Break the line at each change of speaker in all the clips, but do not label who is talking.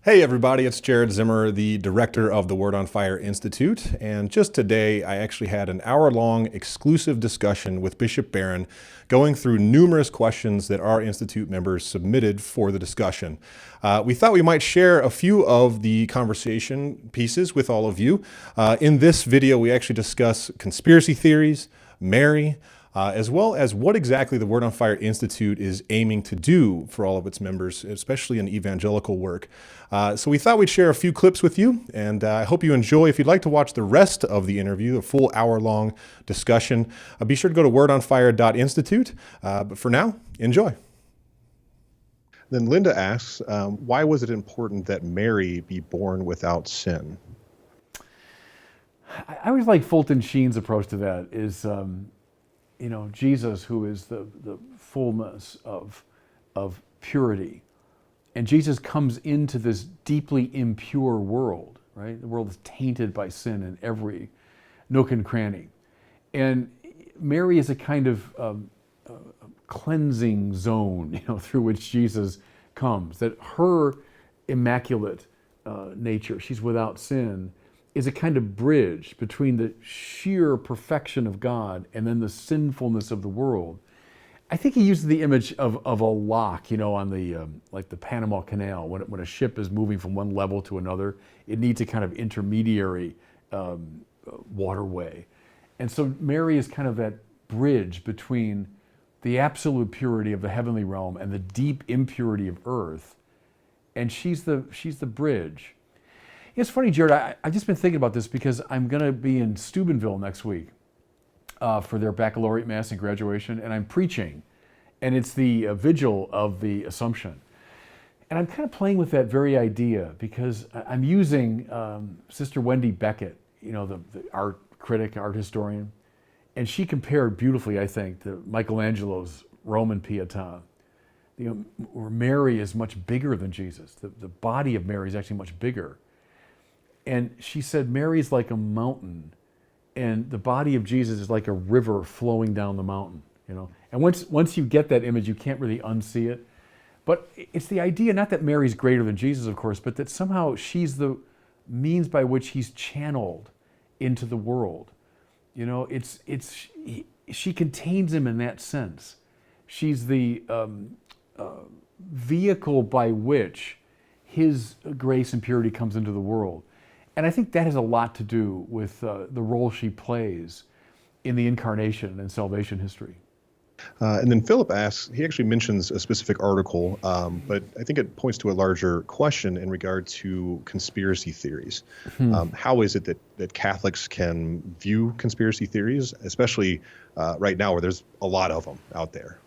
Hey everybody, it's Jared Zimmer, the director of the Word on Fire Institute, and just today I actually had an hour-long exclusive discussion with Bishop Barron going through numerous questions that our Institute members submitted for the discussion. We thought we might share a few of the conversation pieces with all of you. In this video we actually discuss conspiracy theories, Mary, as well as what exactly the Word on Fire Institute is aiming to do for all of its members, especially in evangelical work. So we thought we'd share a few clips with you, and I hope you enjoy. If you'd like to watch the rest of the interview, a full hour-long discussion, be sure to go to wordonfire.institute. But for now, enjoy. Then Linda asks, why was it important that Mary be born without sin?
I always like Fulton Sheen's approach to that is, Jesus, who is the fullness of purity. And Jesus comes into this deeply impure world, right? The world is tainted by sin in every nook and cranny. And Mary is a kind of cleansing zone, through which Jesus comes. That her immaculate nature, she's without sin, is a kind of bridge between the sheer perfection of God and then the sinfulness of the world. I think he uses the image of a lock, on the like the Panama Canal. When a ship is moving from one level to another, it needs a kind of intermediary waterway. And so Mary is kind of that bridge between the absolute purity of the heavenly realm and the deep impurity of earth. And she's the bridge. It's funny, Jared, I've just been thinking about this because I'm going to be in Steubenville next week for their baccalaureate mass and graduation, and I'm preaching, and it's the vigil of the Assumption. And I'm kind of playing with that very idea because I'm using Sister Wendy Beckett, the art critic, art historian, and she compared beautifully, I think, to Michelangelo's Roman Pietà. Where Mary is much bigger than Jesus. The body of Mary is actually much bigger. And she said, Mary is like a mountain, and the body of Jesus is like a river flowing down the mountain, And once you get that image, you can't really unsee it. But it's the idea, not that Mary's greater than Jesus, of course, but that somehow she's the means by which he's channeled into the world. She contains him in that sense. She's the vehicle by which his grace and purity comes into the world. And I think that has a lot to do with the role she plays in the incarnation and salvation history.
And then Philip asks, he actually mentions a specific article, but I think it points to a larger question in regard to conspiracy theories. How is it that Catholics can view conspiracy theories, especially right now where there's a lot of them out there?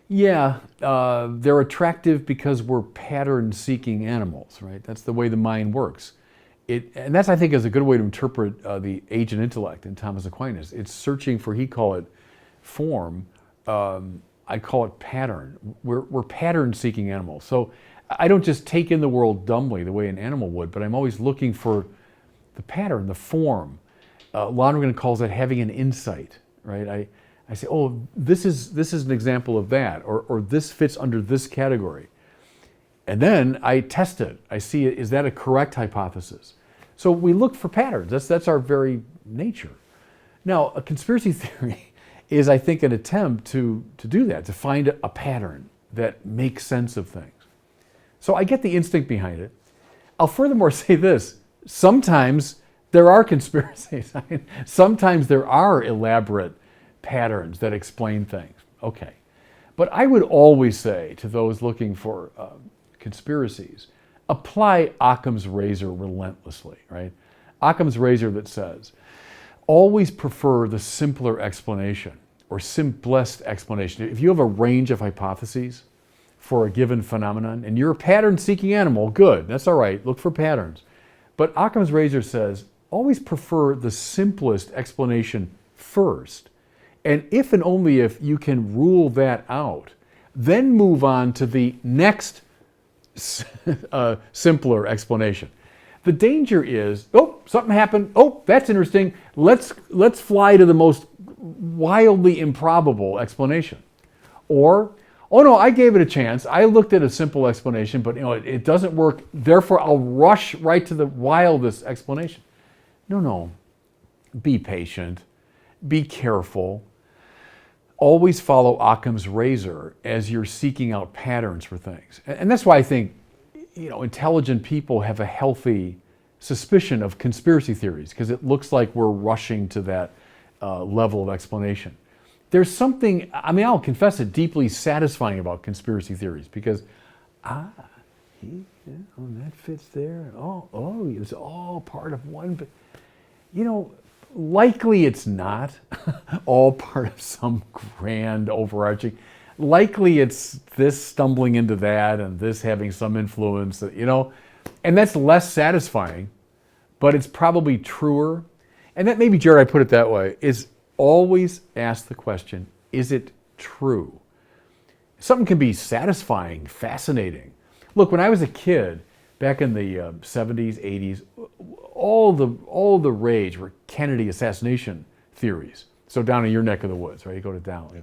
Yeah, they're attractive because we're pattern-seeking animals, right? That's the way the mind works. And that's, I think, is a good way to interpret the agent intellect in Thomas Aquinas. It's searching for, he call it form, I call it pattern. We're pattern-seeking animals. So I don't just take in the world dumbly the way an animal would, but I'm always looking for the pattern, the form. Lonergan calls it having an insight, right? I say, oh, this is an example of that, or this fits under this category. And then I test it. I see, is that a correct hypothesis? So we look for patterns. That's our very nature. Now, a conspiracy theory is, I think, an attempt to do that, to find a pattern that makes sense of things. So I get the instinct behind it. I'll furthermore say this. Sometimes there are conspiracies. Sometimes there are elaborate patterns that explain things. Okay. But I would always say to those looking for conspiracies, apply Occam's razor relentlessly, right? Occam's razor that says, always prefer the simpler explanation or simplest explanation. If you have a range of hypotheses for a given phenomenon and you're a pattern-seeking animal, good, that's all right, look for patterns. But Occam's razor says, always prefer the simplest explanation first. And if and only if you can rule that out, then move on to the next simpler explanation. The danger is, oh, something happened. Oh, that's interesting. Let's fly to the most wildly improbable explanation. Or Oh no, I gave it a chance. I looked at a simple explanation, but it doesn't work. Therefore, I'll rush right to the wildest explanation. No. Be patient. Be careful. Always follow Occam's razor as you're seeking out patterns for things. And that's why I think, intelligent people have a healthy suspicion of conspiracy theories, because it looks like we're rushing to that level of explanation. There's something, I'll confess it, deeply satisfying about conspiracy theories, because, that fits there. Oh, it's all part of one, but, likely it's not all part of some grand overarching. Likely it's this stumbling into that and this having some influence, and that's less satisfying, but it's probably truer. And that maybe, Jared, I put it that way, is always ask the question, is it true? Something can be satisfying, fascinating. Look, when I was a kid, back in the 70s, 80s, all the rage were Kennedy assassination theories. So down in your neck of the woods, right? You go to Dallas. Yeah.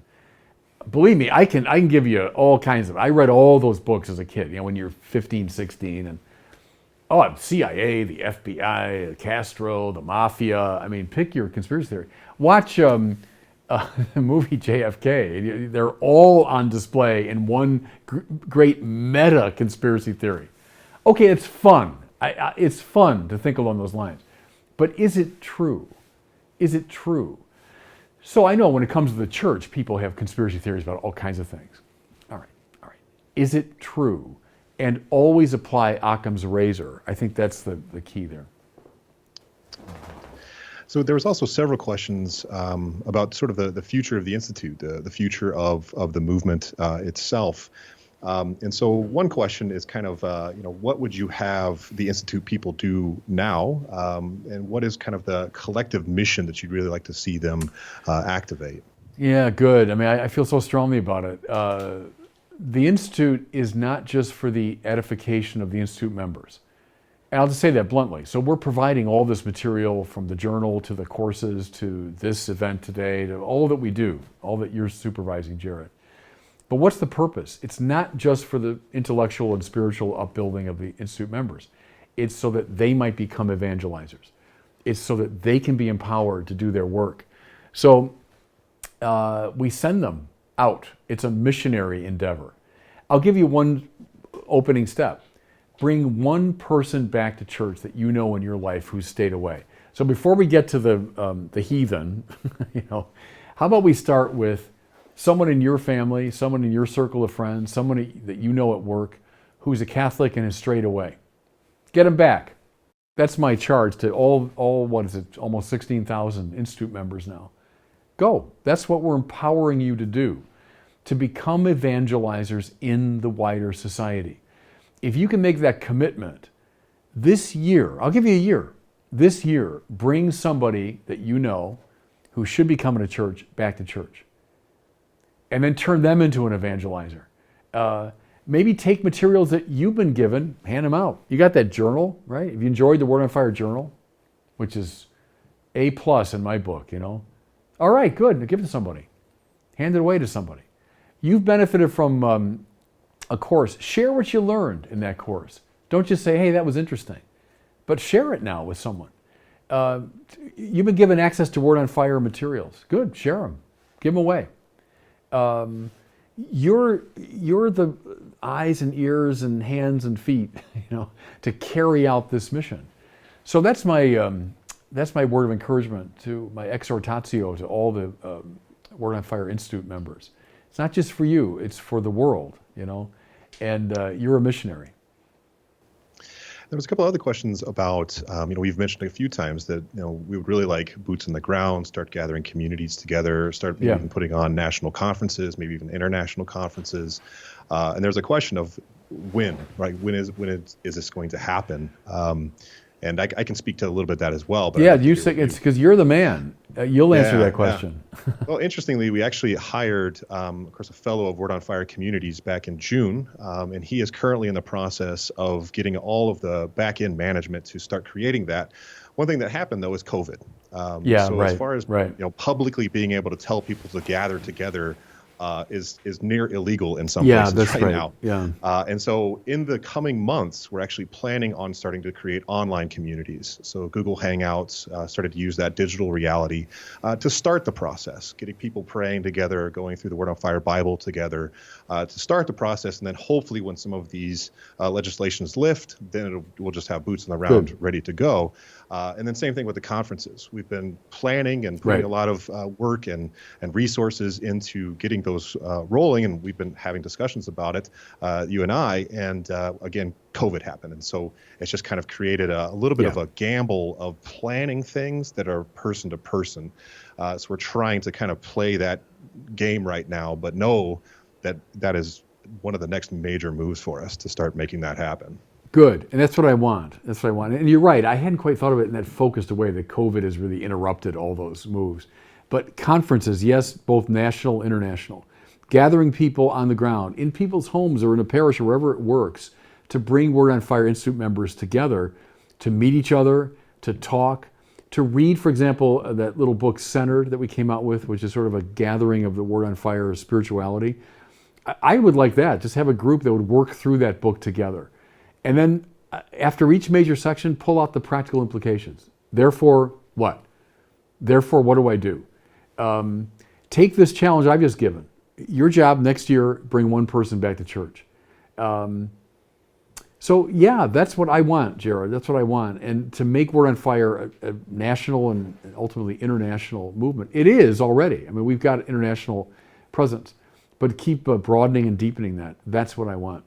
Believe me, I can give you all kinds of. I read all those books as a kid. When you're 15, 16, and CIA, the FBI, Castro, the mafia. Pick your conspiracy theory. Watch the movie JFK. They're all on display in one great meta conspiracy theory. Okay, it's fun. It's fun to think along those lines. But is it true? Is it true? So I know when it comes to the church, people have conspiracy theories about all kinds of things. All right. Is it true? And always apply Occam's razor. I think that's the key there.
So there was also several questions about sort of the future of the Institute, the future of the movement itself. And so one question is kind of, what would you have the Institute people do now? And what is kind of the collective mission that you'd really like to see them activate?
Yeah, good. I feel so strongly about it. The Institute is not just for the edification of the Institute members. And I'll just say that bluntly. So we're providing all this material, from the journal to the courses to this event today, to all that we do, all that you're supervising, Jared. But what's the purpose? It's not just for the intellectual and spiritual upbuilding of the Institute members. It's so that they might become evangelizers. It's so that they can be empowered to do their work. So we send them out. It's a missionary endeavor. I'll give you one opening step. Bring one person back to church that you know in your life who's stayed away. So before we get to the heathen, how about we start with someone in your family, someone in your circle of friends, someone that you know at work who's a Catholic and has strayed away. Get them back. That's my charge to all what is it, almost 16,000 Institute members now. Go. That's what we're empowering you to do, to become evangelizers in the wider society. If you can make that commitment this year, I'll give you a year, this year, bring somebody that you know who should be coming to church back to church. And then turn them into an evangelizer. Maybe take materials that you've been given, hand them out. You got that journal, right? If you enjoyed the Word on Fire journal, which is A+ in my book, All right, good, give it to somebody. Hand it away to somebody. You've benefited from a course. Share what you learned in that course. Don't just say, hey, that was interesting. But share it now with someone. You've been given access to Word on Fire materials. Good, share them. Give them away. You're the eyes and ears and hands and feet, to carry out this mission. So that's my word of encouragement, to my exhortatio to all the Word on Fire Institute members. It's not just for you; it's for the world, and you're a missionary.
There was a couple other questions about, we've mentioned a few times that, we would really like boots on the ground, start gathering communities together, start maybe even putting on national conferences, maybe even international conferences. And there's a question of when, right? When is this going to happen? And I can speak to a little bit of that as well. But
you say it's because you're the man. You'll answer that question.
Yeah. Well, interestingly, we actually hired, of course, a fellow of Word on Fire Communities back in June, and he is currently in the process of getting all of the back-end management to start creating that. One thing that happened, though, is COVID. So as far as publicly being able to tell people to gather together is near illegal in some
Yeah,
places
that's
right
right.
now.
Yeah.
And so in the coming months, we're actually planning on starting to create online communities. So Google Hangouts started to use that digital reality to start the process, getting people praying together, going through the Word on Fire Bible together to start the process. And then hopefully when some of these legislations lift, then we'll just have boots on the ground
Good.
ready to go. And then same thing with the conferences. We've been planning and putting
Right.
a lot of work and resources into getting those rolling, and we've been having discussions about it, you and I. And again, COVID happened, and so it's just kind of created a little bit of a gamble of planning things that are person to person. So we're trying to kind of play that game right now, but know that that is one of the next major moves for us to start making that happen.
Good, and that's what I want. That's what I want. And you're right. I hadn't quite thought of it in that focused way that COVID has really interrupted all those moves. But conferences, yes, both national, international, gathering people on the ground in people's homes or in a parish or wherever it works to bring Word on Fire Institute members together to meet each other, to talk, to read, for example, that little book Centered that we came out with, which is sort of a gathering of the Word on Fire spirituality. I would like that. Just have a group that would work through that book together. And then after each major section, pull out the practical implications. Therefore, what? Therefore, what do I do? Take this challenge I've just given. Your job next year, bring one person back to church. So yeah, that's what I want, Jared. That's what I want. And to make Word on Fire a national and ultimately international movement. It is already. I mean, we've got international presence. But keep broadening and deepening that. That's what I want.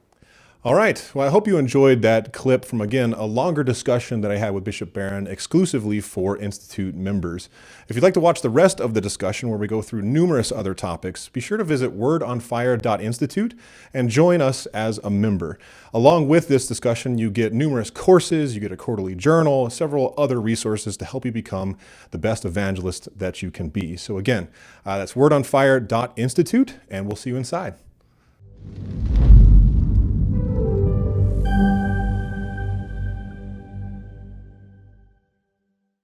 All right. Well, I hope you enjoyed that clip from, again, a longer discussion that I had with Bishop Barron exclusively for Institute members. If you'd like to watch the rest of the discussion where we go through numerous other topics, be sure to visit wordonfire.institute and join us as a member. Along with this discussion, you get numerous courses, you get a quarterly journal, several other resources to help you become the best evangelist that you can be. So again, that's wordonfire.institute, and we'll see you inside.